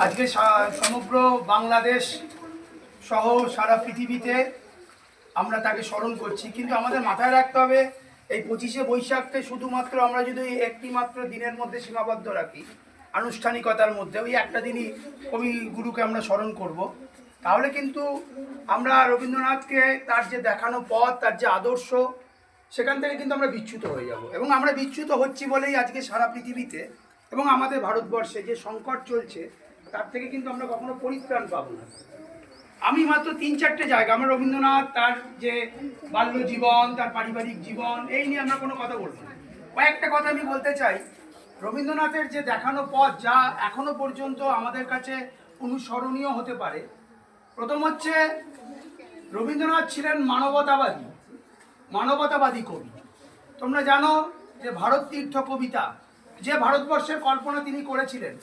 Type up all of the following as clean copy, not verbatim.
আজকে সমগ্র বাংলাদেশ সহ সারা পৃথিবীতে আমরা তাকে স্মরণ করছি, কিন্তু আমাদের মাথায় রাখতে হবে এই 25শে বৈশাখকে শুধুমাত্র আমরা যদি একটি মাত্র দিনের মধ্যে সীমাবদ্ধ রাখি, আনুষ্ঠানিকতার মধ্যে ওই একটা দিনই কবিগুরুকে আমরা স্মরণ করব, তাহলে কিন্তু আমরা রবীন্দ্রনাথকে তার যে দেখানো পথ, তার যে আদর্শ, সেখান থেকে কিন্তু আমরা বিচ্যুত হয়ে যাব। এবং আমরা বিচ্যুত হচ্ছি বলেই আজকে সারা পৃথিবীতে এবং আমাদের ভারতবর্ষে যে সংকট চলছে, তার থেকে কিন্তু আমরা কখনো পরিত্রাণ পাবো না। আমি মাত্র 3-4টে জায়গা, আমার রবীন্দ্রনাথ তার যে বাল্য জীবন, তার পারিবারিক জীবন, এই নিয়ে আমরা কোনো কথা বলবো না। কয়েকটা কথা আমি বলতে চাই। রবীন্দ্রনাথের যে দেখানো পথ, যা এখনো পর্যন্ত আমাদের কাছে অনুসরণীয় হতে পারে। প্রথম হচ্ছে, রবীন্দ্রনাথ ছিলেন মানবতাবাদী কবি। তোমরা জানো যে ভারত তীর্থ কবিতা, যে ভারতবর্ষের কল্পনা তিনি করেছিলেন,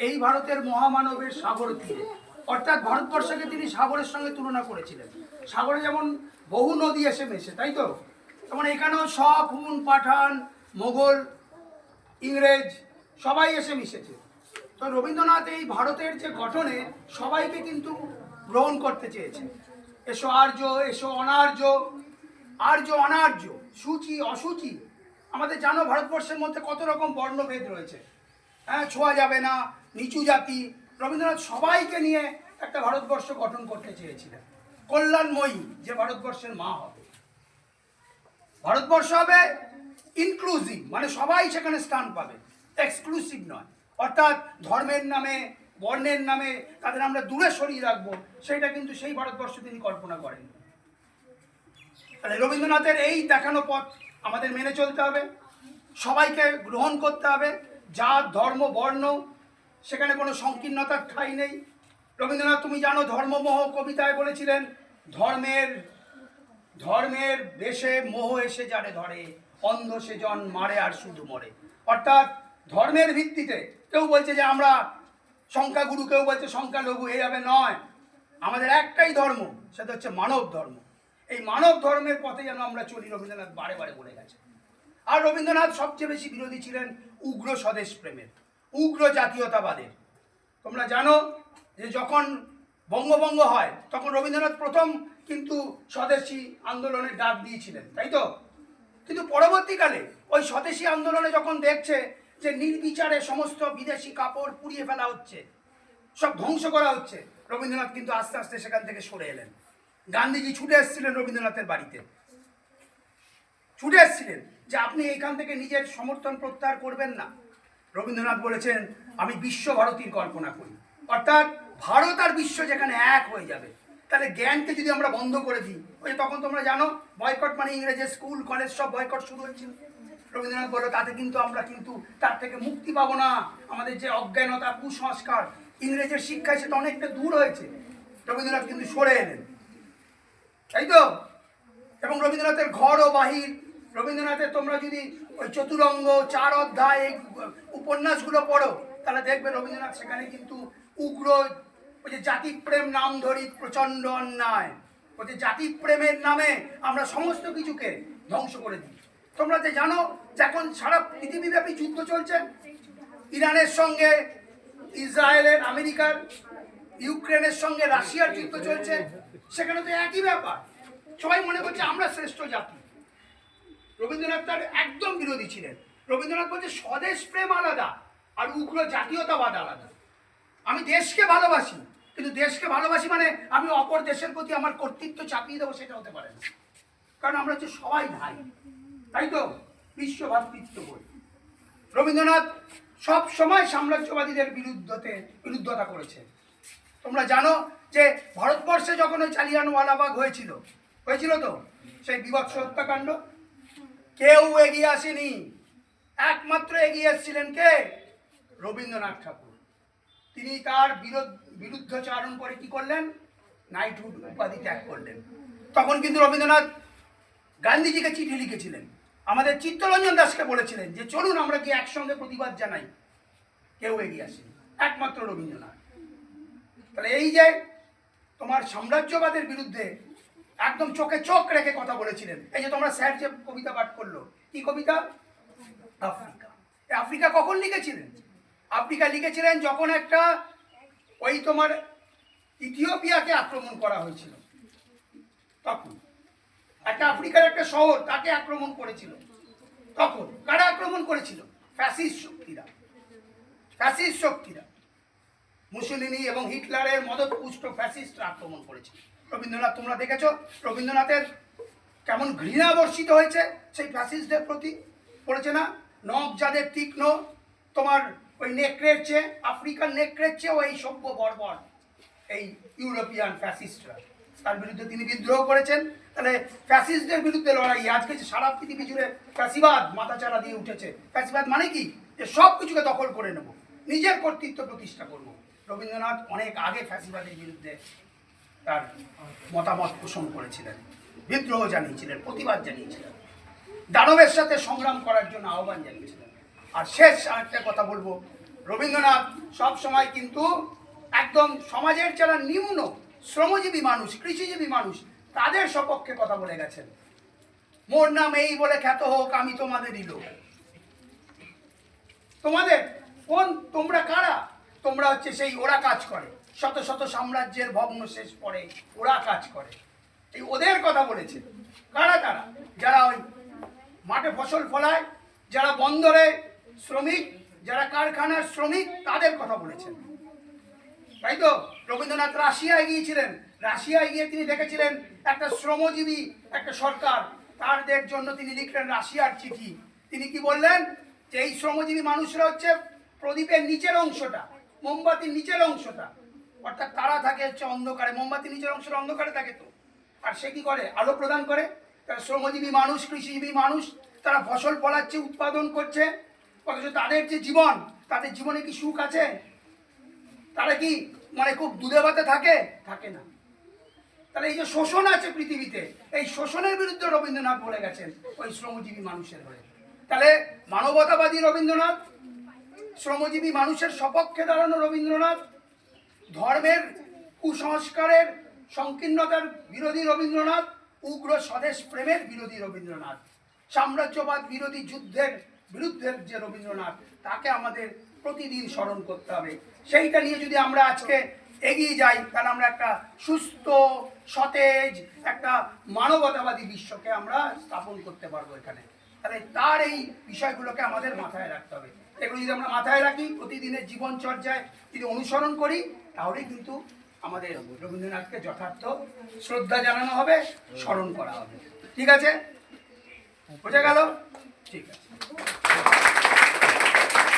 এই ভারতের মহামানবের সাগর তীরে, অর্থাৎ ভারতবর্ষকে তিনি সাগরের সঙ্গে তুলনা করেছিলেন। সাগরে যেমন বহু নদী এসে মেশে, তাই তো, তেমন এখানেও শক, হুন, পাঠান, মোগল, ইংরেজ সবাই এসে মিশেছে। তো রবীন্দ্রনাথ এই ভারতের যে গঠনে সবাইকে কিন্তু গ্রহণ করতে চেয়েছে। এসো আর্য, এসো অনার্য, আর্য অনার্য, সূচি অসুচি। আমাদের জানো ভারতবর্ষের মধ্যে কত রকম বর্ণভেদ রয়েছে, হ্যাঁ, ছোঁয়া যাবে না, নিচু জাতি। রবীন্দ্রনাথ সবাইকে নিয়ে একটা ভারতবর্ষ গঠন করতে চেয়েছিলেন। কল্যাণময়ী যে ভারতবর্ষের মা হবে, ভারতবর্ষ হবে ইনক্লুসিভ, মানে সবাই সেখানে স্থান পাবে, এক্সক্লুসিভ নয়। অর্থাৎ ধর্মের নামে, বর্ণের নামে তাদের আমরা দূরে সরিয়ে রাখবো, সেটা কিন্তু সেই ভারতবর্ষ তিনি কল্পনা করেন। তাহলে রবীন্দ্রনাথের এই দেখানো পথ আমাদের মেনে চলতে হবে, সবাইকে গ্রহণ করতে হবে। জাত, ধর্ম, বর্ণ, সেখানে কোনো সংকীর্ণতার ঠাঁই নেই। রবীন্দ্রনাথ, তুমি জানো, ধর্মমোহ কবিতায় বলেছিলেন, ধর্মের দেশে মোহ এসে যারে ধরে, অন্ধ সে জন মারে আর শুধু মরে। অর্থাৎ ধর্মের ভিত্তিতে কেউ বলছে যে আমরা সংখ্যাগুরু, কেউ বলছে সংখ্যালঘু, এইভাবে নয়। আমাদের একটাই ধর্ম, সেটা হচ্ছে মানব ধর্ম। এই মানব ধর্মের পথে যেন আমরা চলি, রবীন্দ্রনাথ বারে বারে বলে গেছে। আর রবীন্দ্রনাথ সবচেয়ে বেশি বিরোধী ছিলেন উগ্র স্বদেশ প্রেমের, উগ্র জাতীয়তাবাদের। তোমরা জানো যে যখন বঙ্গভঙ্গ হয়, তখন রবীন্দ্রনাথ প্রথম কিন্তু স্বদেশী আন্দোলনের ডাক দিয়েছিলেন, তাই তো। কিন্তু পরবর্তীকালে ওই স্বদেশী আন্দোলনে যখন দেখছে যে নির্বিচারে সমস্ত বিদেশি কাপড় পুড়িয়ে ফেলা হচ্ছে, সব ধ্বংস করা হচ্ছে, রবীন্দ্রনাথ কিন্তু আস্তে আস্তে সেখান থেকে সরে এলেন। গান্ধীজি ছুটে এসেছিলেন রবীন্দ্রনাথের বাড়িতে, ছুটে এসেছিলেন যে আপনি এখান থেকে নিজের সমর্থন প্রত্যাহার করবেন না। রবীন্দ্রনাথ বলেছেন, আমি বিশ্বভারতীর কল্পনা করি, অর্থাৎ ভারত আর বিশ্ব যেখানে এক হয়ে যাবে। তাহলে জ্ঞানকে যদি আমরা বন্ধ করে দিই, ওই তখন তোমরা জানো বয়কট মানে ইংরেজের স্কুল কলেজ সব বয়কট শুরু হয়েছিল। রবীন্দ্রনাথ বলল, তাতে কিন্তু আমরা কিন্তু তার থেকে মুক্তি পাবো না। আমাদের যে অজ্ঞানতা, কুসংস্কার, ইংরেজের শিক্ষায় সেটা অনেকটা দূর হয়েছে। রবীন্দ্রনাথ কিন্তু সরে এলেন, তাই তো। এবং রবীন্দ্রনাথের ঘর ও বাহির, রবীন্দ্রনাথের তোমরা যদি ওই চতুরঙ্গ, 4 অধ্যায় এই উপন্যাসগুলো পড়ো, তাহলে দেখবে রবীন্দ্রনাথ সেখানে কিন্তু উগ্র, ওই যে জাতিপ্রেম নাম ধরি প্রচণ্ড অন্যায়, ওই যে জাতিপ্রেমের নামে আমরা সমস্ত কিছুকে ধ্বংস করে দিই। তোমরা যে জানো যে এখন সারা পৃথিবীব্যাপী যুদ্ধ চলছে, ইরানের সঙ্গে ইসরায়েলের, আমেরিকার, ইউক্রেনের সঙ্গে রাশিয়ার যুদ্ধ চলছে, সেখানে তো একই ব্যাপার। সবাই মনে করছে আমরা শ্রেষ্ঠ জাতি। রবীন্দ্রনাথ তার একদম বিরোধী ছিলেন। রবীন্দ্রনাথ বলছে স্বদেশ প্রেম আলাদা আর উগ্র জাতীয়তাবাদ আলাদা। আমি দেশকে ভালোবাসি, কিন্তু দেশকে ভালোবাসি মানে আমি অপর দেশের প্রতি আমার কর্তৃত্ব চাপিয়ে দেবো, সেটা হতে পারে না। কারণ আমরা হচ্ছে সবাই ভাই, তাই তো, বিশ্বভাতৃত্ব বই। রবীন্দ্রনাথ সব সময় সাম্রাজ্যবাদীদের বিরুদ্ধতা করেছে। তোমরা জানো যে ভারতবর্ষে যখন ওই জালিয়ানওয়ালাবাগ হয়েছিল তো, সেই বিভৎস হত্যাকাণ্ড, কেউ এগিয়ে আসেনি। একমাত্র এগিয়ে এসেছিলেন কে? রবীন্দ্রনাথ ঠাকুর। তিনি তার বিরুদ্ধচারণ করে কি করলেন? নাইটহুড উপাধি ত্যাগ করলেন। তখন কিন্তু রবীন্দ্রনাথ গান্ধীজিকে চিঠি লিখেছিলেন, আমাদের চিত্তরঞ্জন দাসকে বলেছিলেন যে চলুন আমরা কি একসঙ্গে প্রতিবাদ জানাই। কেউ এগিয়ে আসেনি, একমাত্র রবীন্দ্রনাথ। তাহলে এই যে তোমার সাম্রাজ্যবাদের বিরুদ্ধে একদম চোখে চোখ রেখে কথা বলেছিলেন। এই যে তোমরা স্যার যে কবিতা পাঠ করলো, কি কবিতা? আফ্রিকা। আফ্রিকা কখন লিখেছিলেন? আফ্রিকা লিখেছিলেন যখন একটা ওই তোমার ইথিওপিয়াকে আক্রমণ করা হয়েছিল, তখন একটা আফ্রিকার একটা শহর তাকে আক্রমণ করেছিল। তখন কারা আক্রমণ করেছিল? ফ্যাসিস্ট শক্তিরা। ফ্যাসিস্ট শক্তিরা, মুসলিনি এবং হিটলারের মদতপুষ্ট ফ্যাসিস্টরা আক্রমণ করেছিল। রবীন্দ্রনাথ, তোমরা দেখেছো রবীন্দ্রনাথের কেমন ঘৃণা বর্ষিত হয়েছে সেই ফ্যাসিস্টদের প্রতি, পড়েছে না? নখ যাদের তীক্ষ্ণ, তোমার ওই নেকড়ের চেয়ে, আফ্রিকার নেকড়ের চেয়ে ওই সভ্য বর্বর এই ইউরোপিয়ান ফ্যাসিস্টরা, তার বিরুদ্ধে তিনি বিদ্রোহ করেছেন। তাহলে ফ্যাসিস্টদের বিরুদ্ধে লড়াই, আজকে যে সারা পৃথিবী জুড়ে ফ্যাসিবাদ মাথাচাড়া দিয়ে উঠেছে। ফ্যাসিবাদ মানে কি? যে সব কিছুকে দখল করে নেব, নিজের কর্তৃত্ব প্রতিষ্ঠা করব। রবীন্দ্রনাথ অনেক আগে ফ্যাসিবাদের বিরুদ্ধে তার মতামত পোষণ করেছিলেন, বিদ্রোহ জানিয়েছিলেন, প্রতিবাদ জানিয়েছিলেন, দানবের সাথে সংগ্রাম করার জন্য আহ্বান জানিয়েছিলেন। আর শেষ আরেকটা কথা বলবো, রবীন্দ্রনাথ সব সময় কিন্তু একদম সমাজের যারা নিম্ন শ্রমজীবী মানুষ, কৃষিজীবী মানুষ, তাদের সপক্ষে কথা বলে গেছেন। মোর নাম এই বলে খ্যাত হোক, আমি তোমাদেরই লোক। তোমাদের কোন? তোমরা কারা? তোমরা হচ্ছে সেই, ওরা কাজ করে, শত শত সাম্রাজ্যের ভগ্ন শেষ পরে ওরা কাজ করে। এই ওদের কথা বলেছে। কারা তারা? যারা ওই মাঠে ফসল ফলায়, যারা বন্দরে শ্রমিক, যারা কারখানার শ্রমিক, তাদের কথা বলেছেন, তাই তো? রবীন্দ্রনাথ রাশিয়ায় গিয়েছিলেন, রাশিয়ায় গিয়ে তিনি দেখেছিলেন একটা শ্রমজীবী একটা সরকার, তাদের জন্য তিনি লিখলেন রাশিয়ার চিঠি। তিনি কি বললেন? যে এই শ্রমজীবী মানুষরা হচ্ছে প্রদীপের নিচের অংশটা, মোমবাতির নিচের অংশটা, অর্থাৎ তারা থাকে হচ্ছে অন্ধকারে, মোমবাতির নিচের অংশটা অন্ধকারে থাকে তো, আর সে কি করে? আলো প্রদান করে। তারা শ্রমজীবী মানুষ, কৃষিজীবী মানুষ, তারা ফসল ফলাচ্ছে, উৎপাদন করছে, অথচ তাদের যে জীবন, তাদের জীবনে কি সুখ আছে? তারা কি মানে খুব দুধে ভাতে থাকে? থাকে না। তাহলে এই যে শোষণ আছে পৃথিবীতে, এই শোষণের বিরুদ্ধে রবীন্দ্রনাথ বলে গেছেন ওই শ্রমজীবী মানুষের হয়ে। তাহলে মানবতাবাদী রবীন্দ্রনাথ, শ্রমজীবী মানুষের সপক্ষে দাঁড়ানো রবীন্দ্রনাথ, ধর্মের কুসংস্কারের সংকীর্ণতার বিরোধী রবীন্দ্রনাথ, উগ্র স্বদেশ প্রেমের বিরোধী রবীন্দ্রনাথ, সাম্রাজ্যবাদ বিরোধী যুদ্ধের বিরুদ্ধে যে রবীন্দ্রনাথ, তাকে আমাদের প্রতিদিন স্মরণ করতে হবে। সেইটা নিয়ে যদি আমরা আজকে এগিয়ে যাই, তাহলে আমরা একটা সুস্থ, সতেজ, একটা মানবতাবাদী বিশ্বকে আমরা স্থাপন করতে পারবো এখানে। তাহলে তার এই বিষয়গুলোকে আমাদের মাথায় রাখতে হবে। এগুলো যদি আমরা মাথায় রাখি, প্রতিদিনের জীবনচর্যায় যদি অনুসরণ করি, তাহলেই কিন্তু আমাদের রবীন্দ্রনাথকে যথার্থ শ্রদ্ধা জানানো হবে, স্মরণ করা হবে। ঠিক আছে? বোঝা গেল? ঠিক আছে।